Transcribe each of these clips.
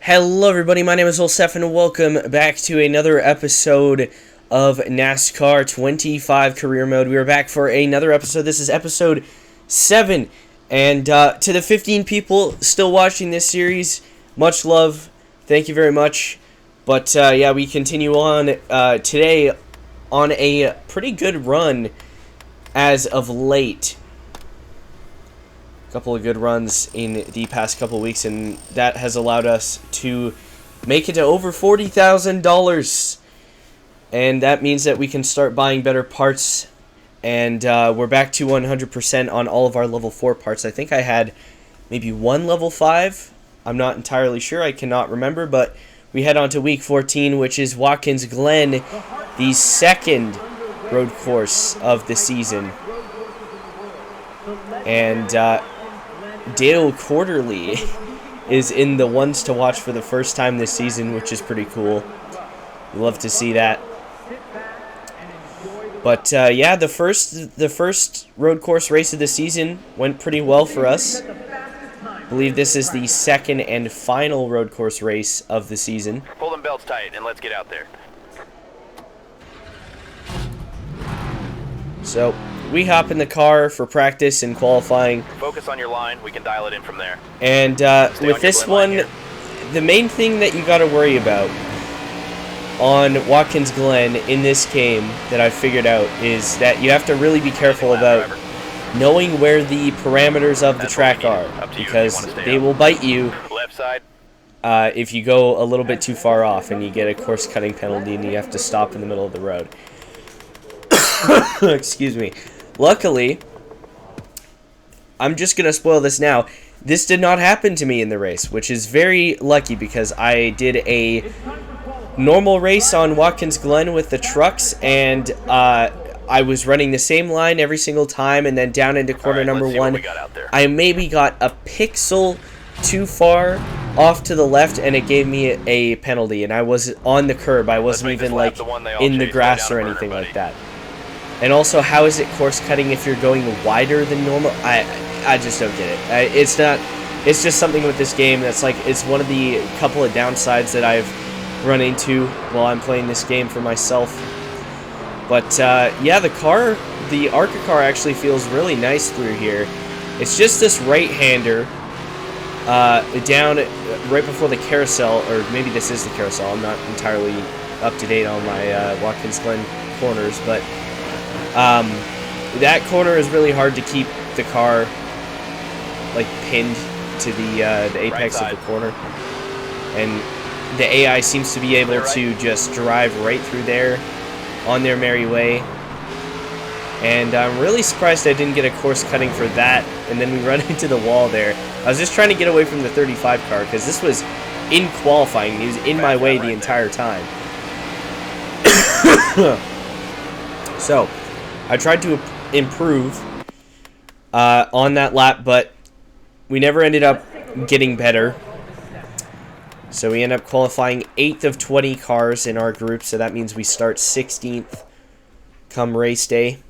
Hello everybody, my name is Olsef and welcome back to another episode of NASCAR 25 Career Mode. We are back for another episode. This is episode 7. And to the 15 people still watching this series, much love. Thank you very much. But yeah, we continue on today on a pretty good run as of late. Couple of good runs in the past couple of weeks, and that has allowed us to make it to over $40,000, and that means that we can start buying better parts, and we're back to 100% on all of our level 4 parts. I think I had maybe one level 5. I'm not entirely sure. I cannot remember, but we head on to week 14, which is Watkins Glen, the second road course of the season. And Dale Quarterly is in the ones to watch for the first time this season, which is pretty cool. Love to see that. But yeah, the first road course race of the season went pretty well for us. I believe this is the second and final road course race of the season. Pull them belts tight and let's get out there. So we hop in the car for practice and qualifying. Focus on your line. We can dial it in from there. And with this one, the main thing that you got to worry about on Watkins Glen in this game that I've figured out is that you have to really be careful about knowing where the parameters of the track are, because they will bite you Left side. if you go a little bit too far off and you get a course cutting penalty and you have to stop in the middle of the road. Excuse me. Luckily, I'm just going to spoil this now. This did not happen to me in the race, which is very lucky because I did a normal race on Watkins Glen with the trucks, and I was running the same line every single time, and then down into corner number 1, I maybe got a pixel too far off to the left, and it gave me a penalty, and I was on the curb. I wasn't even like in the grass or anything like that. And also, how is it course cutting if you're going wider than normal? I just don't get it. It's not. It's just something with this game that's like, it's one of the couple of downsides that I've run into while I'm playing this game for myself. But yeah, the ARCA car actually feels really nice through here. It's just this right-hander down right before the carousel, or maybe this is the carousel. I'm not entirely up to date on my Watkins Glen corners, but that corner is really hard to keep the car like pinned to the apex of the corner, and the AI seems to be able to just drive right through there on their merry way. And I'm really surprised I didn't get a course cutting for that, and then we run into the wall there. I was just trying to get away from the 35 car because this was in qualifying. He was in my way the entire time. So I tried to improve on that lap, but we never ended up getting better. So we end up qualifying 8th of 20 cars in our group, so that means we start 16th come race day.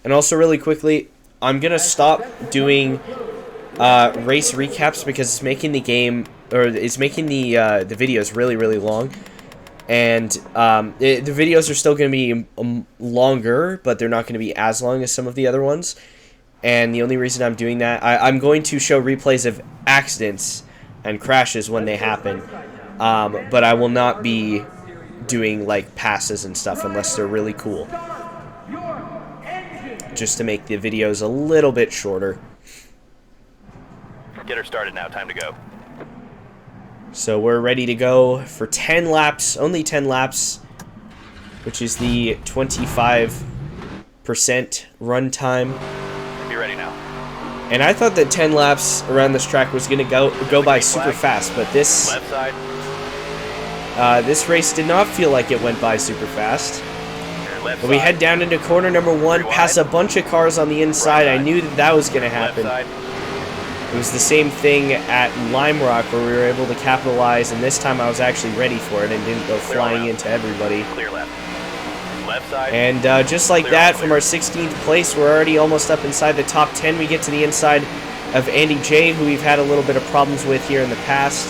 And also, really quickly, I'm going to stop doing race recaps because it's making the game, or it's making the videos really, really long. And the videos are still going to be longer, but they're not going to be as long as some of the other ones. And the only reason I'm doing that, I'm going to show replays of accidents and crashes when they happen, but I will not be doing like passes and stuff unless they're really cool, just to make the videos a little bit shorter. Get her started now. Time to go. So we're ready to go for 10 laps, only 10 laps, which is the 25% run time. Be ready now. And I thought that 10 laps around this track was going to go by super fast, but this Left side. This race did not feel like it went by super fast. Left But we side. head down into corner number 1, past a bunch of cars on the inside. I knew that was going to happen. Left side. It was the same thing at Lime Rock where we were able to capitalize, and this time I was actually ready for it and didn't go flying into everybody. Clear left. Left side. And just like that, from our 16th place, we're already almost up inside the top 10. We get to the inside of Andy J, who we've had a little bit of problems with here in the past.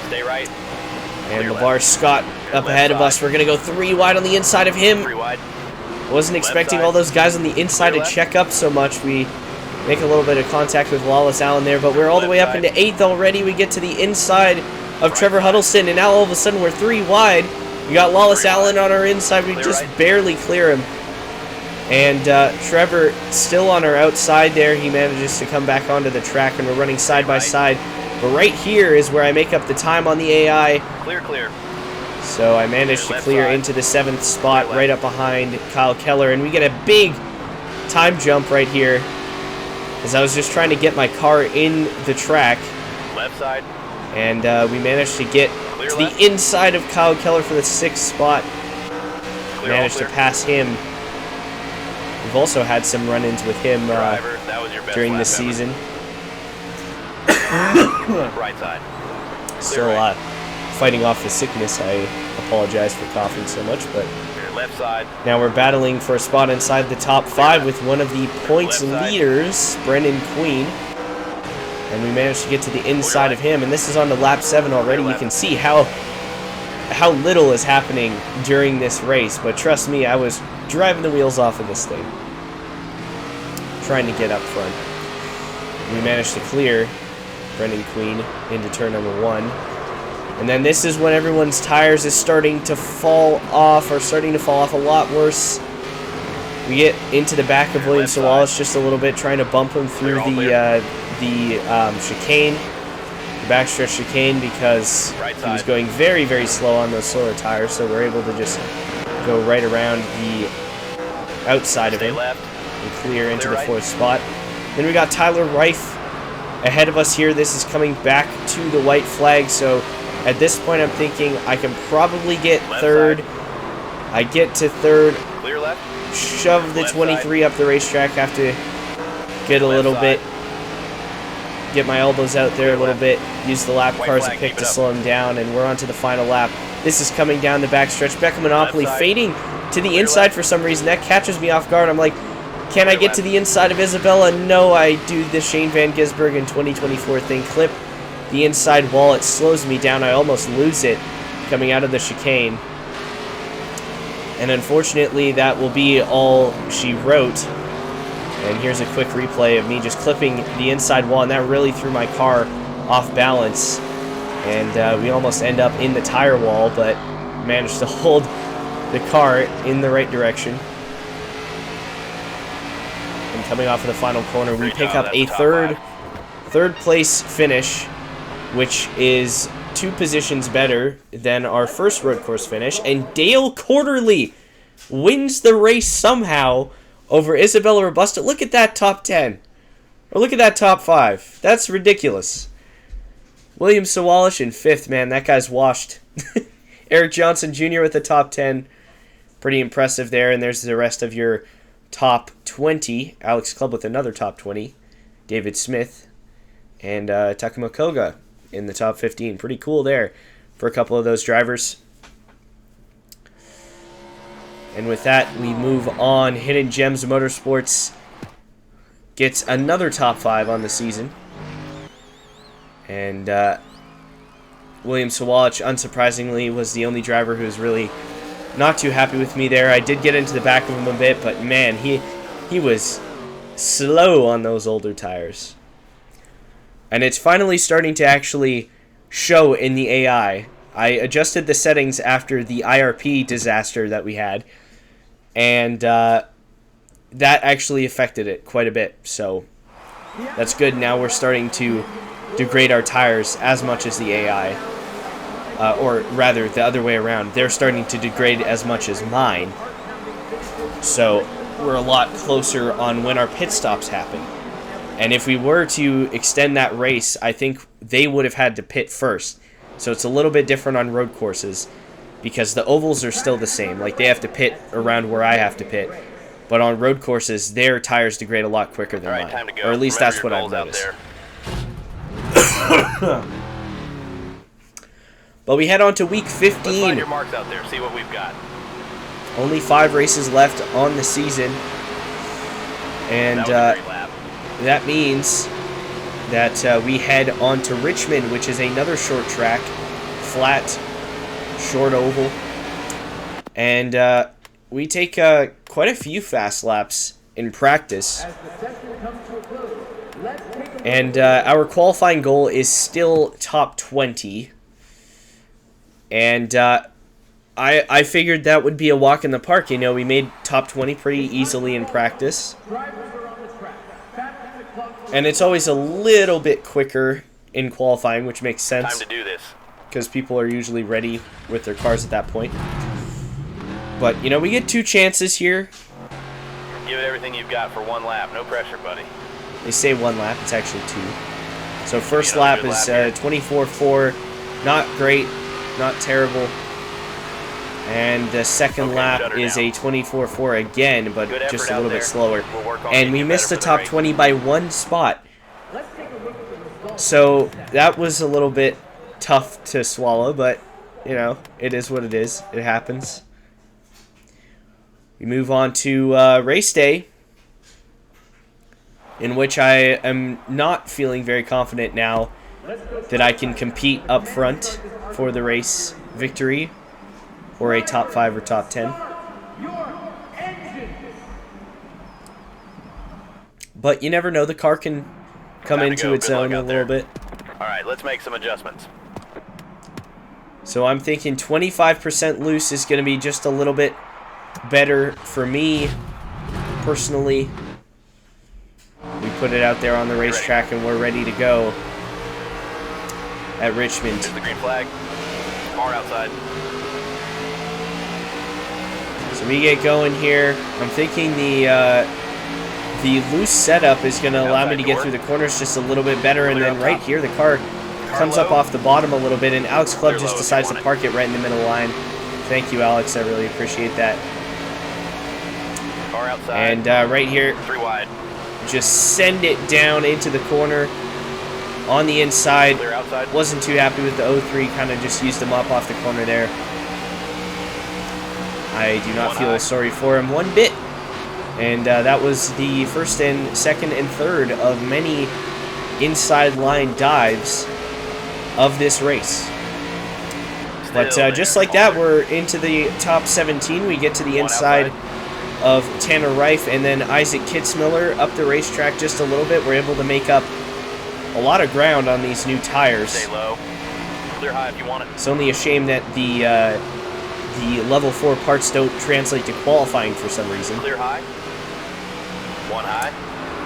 Stay right. And Clear LeVar left. Scott up Left ahead of us. side. We're going to go 3 wide on the inside of him. 3 wide. Wasn't Left expecting side. all those guys on the inside Clear to left. check up so much. We make a little bit of contact with Wallace Allen there, but we're all the Left way up side. into 8th already. We get to the inside of Right Trevor side. Huddleston, and now all of a sudden we're 3 wide. We got Wallace 3 Allen wide. on our inside. We Clear just right. barely clear him. And Trevor still on our outside there. He manages to come back onto the track, and we're running side by Right. side. But right here is where I make up the time on the AI. Clear, clear. So I managed to Left clear side. into the 7th spot, Clear left. right up behind Kyle Keller, and we get a big time jump right here, as I was just trying to get my car in the track, Left side. and we managed to get Clear to left. the inside of Kyle Keller for the 6th spot. Clear all Managed to clear. pass him. We've also had some run-ins with him Driver, that was your best during the lap ever. season. Right side. Still right. fighting off the sickness. I apologize for coughing so much, but Clear left side. now we're battling for a spot inside the top 5 with one of the points Left side. leaders, Brendan Queen. And we managed to get to the inside of him, and this is on to lap 7 already. You can see how little is happening during this race, but trust me, I was driving the wheels off of this thing, trying to get up front. We managed to clear Brendan Queen into turn number 1. And then this is when everyone's tires is starting to fall off, or starting to fall off a lot worse. We get into the back of William Left side. Sawalas just a little bit, trying to bump him through Clear, all the chicane, the backstretch chicane, because Right he was side. going very, very slow on those slower tires, so we're able to just go right around the outside of Stay him left. and clear into Clear the right. 4th spot. Then we got Tyler Reif ahead of us here. This is coming back to the white flag, so at this point I'm thinking I can probably get Left 3rd. side. I get to 3rd, Clear left. shove the Left 23 up the racetrack, have to get a Left little side. bit, get my elbows out there a little left. bit, use the lap White cars a flag, pick keep to it up. slow him down, and we're on to the final lap. This is coming down the backstretch. Beckham Monopoly Left side. fading to the Clear inside left. for some reason. That catches me off guard. I'm like, can I Clear get to left. the inside of Isabella? No, I do the Shane Van Gisbergen in 2024 thing. Clip the inside wall. It slows me down. I almost lose it coming out of the chicane. And unfortunately, that will be all she wrote. And here's a quick replay of me just clipping the inside wall, and that really threw my car off balance. And we almost end up in the tire wall, but managed to hold the car in the right direction. And coming off of the final corner, we Great pick job. up That's a the top third place finish, which is 2 positions better than our first road course finish. And Dale Quarterly wins the race somehow over Isabella Robusta. Look at that top 10. Or look at that top 5. That's ridiculous. William Sawalas in 5th, man. That guy's washed. Eric Johnson Jr. with the top 10. Pretty impressive there. And there's the rest of your top 20. Alex Clubb with another top 20. David Smith. And Takuma Koga in the top 15. Pretty cool there for a couple of those drivers. And with that, we move on. Hidden Gems Motorsports gets another top 5 on the season. And William Sawalich, unsurprisingly, was the only driver who was really not too happy with me there. I did get into the back of him a bit, but man, he was slow on those older tires. And it's finally starting to actually show in the AI. I adjusted the settings after the IRP disaster that we had, and that actually affected it quite a bit. So that's good. Now we're starting to degrade our tires as much as the AI, or rather the other way around. They're starting to degrade as much as mine. So we're a lot closer on when our pit stops happen. And if we were to extend that race, I think they would have had to pit first. So it's a little bit different on road courses because the ovals are still the same. Like, they have to pit around where I have to pit. But on road courses, their tires degrade a lot quicker than All right, mine. time to go. Or at least Remember that's your what I've goals out noticed. there. But we head on to week Let's find 15. your marks out there. See what we've got. Only 5 races left on the season. And That was a great lap. that means that we head on to Richmond, which is another short track, flat, short oval. And we take quite a few fast laps in practice. And our qualifying goal is still top 20. And I figured that would be a walk in the park. You know, we made top 20 pretty easily in practice. And it's always a little bit quicker in qualifying, which makes sense. Time to do this. Because people are usually ready with their cars at that point. But, you know, we get 2 chances here. Give it everything you've got for 1 lap. No pressure, buddy. They say 1 lap. It's actually 2. So first lap is 24.4. Not great. Not terrible. And the second lap is a 24.4 again, but just a little bit slower. And we missed the top 20 by 1 spot. So that was a little bit tough to swallow, but, you know, it is what it is. It happens. We move on to race day, in which I am not feeling very confident now that I can compete up front for the race victory or a top 5 or top 10. But you never know, the car can come into its own a little bit. All right, let's make some adjustments. So I'm thinking 25% loose is going to be just a little bit better for me, personally. We put it out there on the racetrack and we're ready to go at Richmond. There's the green flag. Car outside. So we get going here. I'm thinking the loose setup is going to allow me to get through the corners just a little bit better, and then right here the car comes up off the bottom a little bit, and Alex Club just decides to park it right in the middle line. Thank you, Alex. I really appreciate that. Car outside. And right here, 3 wide. just send it down into the corner on the inside. Clear outside. Wasn't too happy with the 03, kind of just used him up off the corner there. I do not feel sorry for him one bit. And that was the first and second and third of many inside line dives of this race. But just like that, we're into the top 17. We get to the inside of Tanner Reif and then Isaac Kitzmiller up the racetrack just a little bit. We're able to make up a lot of ground on these new tires. Stay low. Clear high if you want it. It's only a shame that the level 4 parts don't translate to qualifying for some reason. Clear high. 1 high.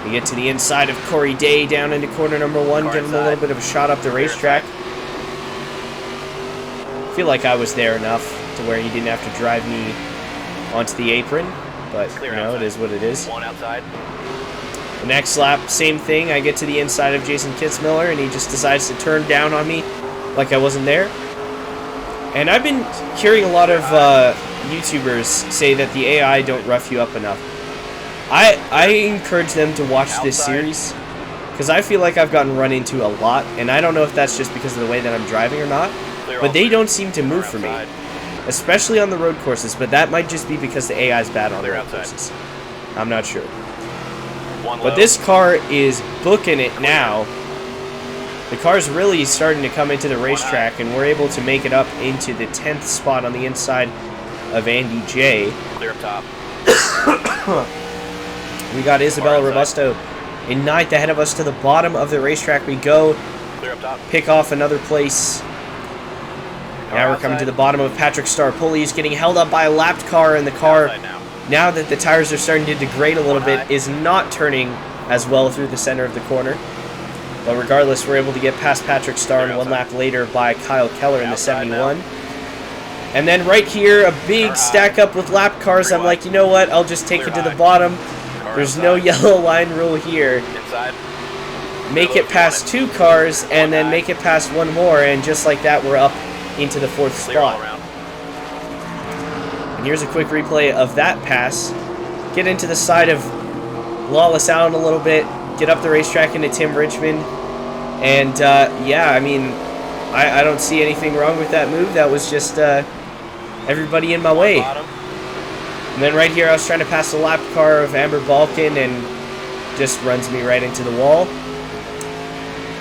We get to the inside of Corey Day down into corner number 1, give him a little bit of a shot up the racetrack. I feel like I was there enough to where he didn't have to drive me onto the apron, but you know, it is what it is. 1 outside. The next lap, same thing. I get to the inside of Jason Kitzmiller, and he just decides to turn down on me like I wasn't there. And I've been hearing a lot of YouTubers say that the AI don't rough you up enough. I encourage them to watch this series, because I feel like I've gotten run into a lot, and I don't know if that's just because of the way that I'm driving or not, but they don't seem to move for me, especially on the road courses, but that might just be because the AI is bad on the road courses. I'm not sure. But this car is booking it now. The car's really starting to come into the racetrack, and we're able to make it up into the 10th spot on the inside of Andy J. Clear up top. We got Isabella Robusto in 9th ahead of us. To the bottom of the racetrack we go. Clear up top. Pick off another place. Now we're coming to the bottom of Patrick Star-Pulley. He's getting held up by a lapped car, and the car, now that the tires are starting to degrade a little bit, is not turning as well through the center of the corner. But regardless, we're able to get past Patrick Star, and 1 lap later by Kyle Keller in the 71. And then right here, a big stack up with lap cars. I'm like, you know what? I'll just take it to the bottom. There's no yellow line rule here. Make it past 2 cars, and then make it past 1 more, and just like that, we're up into the 4th spot. And here's a quick replay of that pass. Get into the side of Lawless Allen a little bit. Get up the racetrack into Tim Richmond. And, yeah, I mean, I don't see anything wrong with that move. That was just everybody in my way. And then right here, I was trying to pass the lap car of Amber Balkan, and just runs me right into the wall.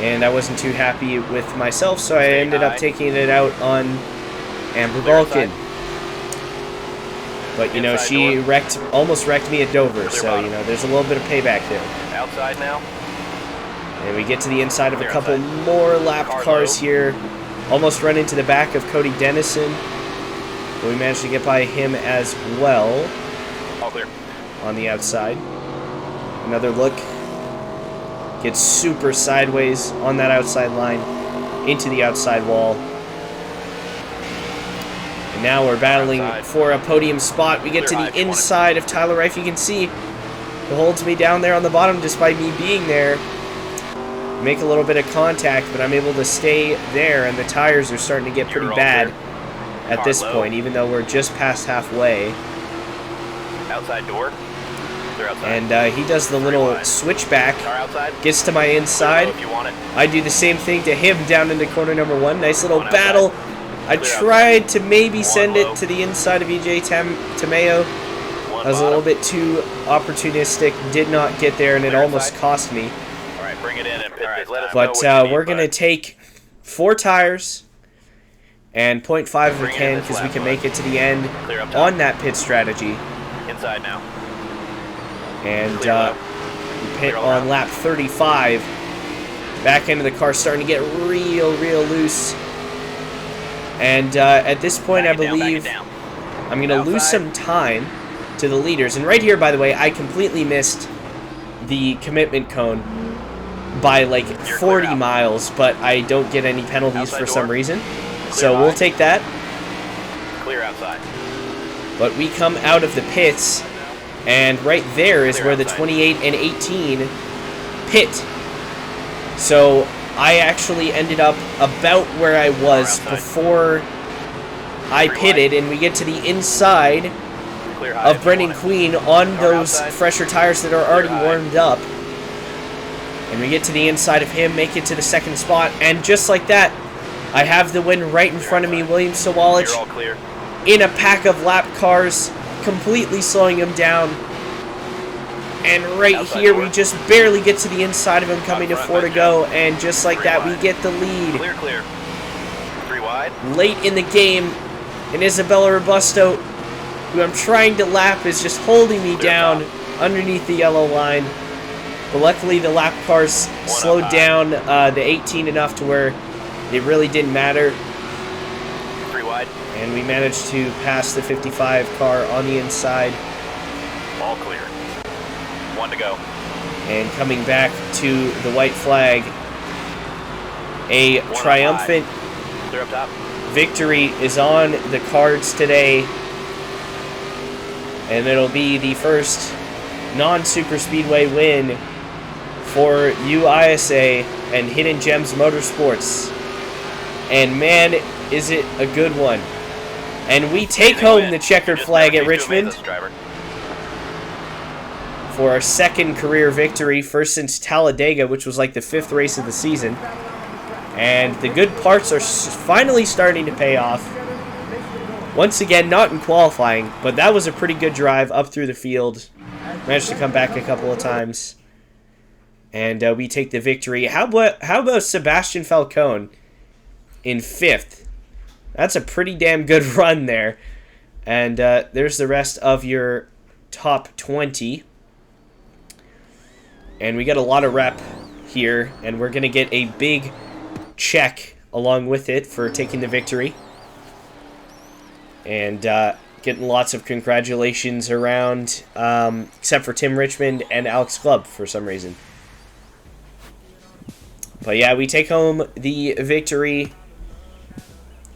And I wasn't too happy with myself, so I ended up taking it out on Amber Balkan. But, you know, she almost wrecked me at Dover, so, you know, there's a little bit of payback there. Outside now. And we get to the inside of a couple more lap cars here. Almost run into the back of Cody Dennison. But we managed to get by him as well. All clear. On the outside. Another look. Gets super sideways on that outside line. Into the outside wall. And now we're battling for a podium spot. We get to the inside of Tyler Reif. You can see he holds me down there on the bottom despite me being there. Make a little bit of contact, but I'm able to stay there, and the tires are starting to get pretty bad at this point, even though we're just past halfway. Outside door. And he does the little switchback, gets to my inside. I do the same thing to him down into corner number 1. Nice little battle. I tried to maybe send it to the inside of EJ Tamayo. I was a little bit too opportunistic, did not get there, and it almost cost me. Bring it in and but we're going to take 4 tires and 0.5 if we can, because we can make it to the end on that pit strategy. Inside now. And we pit on lap 35. Back end of the car starting to get real loose. And at this point, I believe I'm going to lose some time to the leaders. And right here, by the way, I completely missed the commitment cone by like 40 miles, but I don't get any penalties for some reason. So we'll take that. Clear outside. But we come out of the pits, and right there is where the 28 and 18 pit. So I actually ended up about where I was before I pitted, and we get to the inside of Brendan Queen on those fresher tires that are already warmed up. And we get to the inside of him, make it to the second spot, and just like that, I have the win right in front of me. William Sawalich in a pack of lap cars, completely slowing him down. And right here, we just barely get to the inside of him, coming to 4 to go, and just like that, we get the lead. Clear. 3 wide. Late in the game, and Isabella Robusto, who I'm trying to lap, is just holding me down underneath the yellow line. But luckily, the lap cars slowed down the 18 enough to where it really didn't matter. 3 wide. And we managed to pass the 55 car on the inside. All clear. 1 to go. And coming back to the white flag, a triumphant Clear up top. victory is on the cards today. And it'll be the first non-super speedway win for Ayase and Hidden Gems Motorsports. And man, is it a good one. And we take home the checkered flag at Richmond for our second career victory, first since Talladega, which was like the 5th race of the season. And the good parts are finally starting to pay off. Once again, not in qualifying, but that was a pretty good drive up through the field. Managed to come back a couple of times. And we take the victory. How about Sebastian Falcone in 5th? That's a pretty damn good run there. And there's the rest of your top 20. And we got a lot of rep here. And we're going to get a big check along with it for taking the victory. And getting lots of congratulations around, except for Tim Richmond and Alex Clubb for some reason. But yeah, we take home the victory.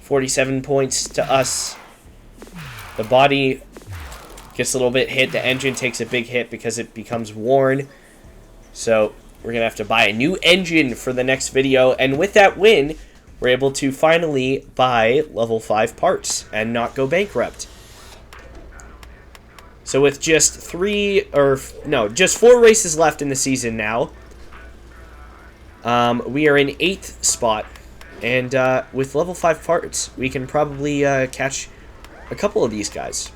47 points to us. The body gets a little bit hit. The engine takes a big hit because it becomes worn. So we're going to have to buy a new engine for the next video. And with that win, we're able to finally buy level 5 parts and not go bankrupt. So with just 4 races left in the season now, we are in 8th spot. And with level 5 parts, we can probably catch a couple of these guys.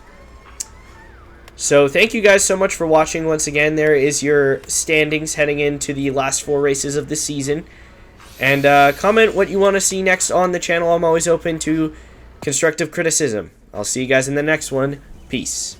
So thank you guys so much for watching once again. There is your standings heading into the last 4 races of the season. And comment what you want to see next on the channel. I'm always open to constructive criticism. I'll see you guys in the next one. Peace.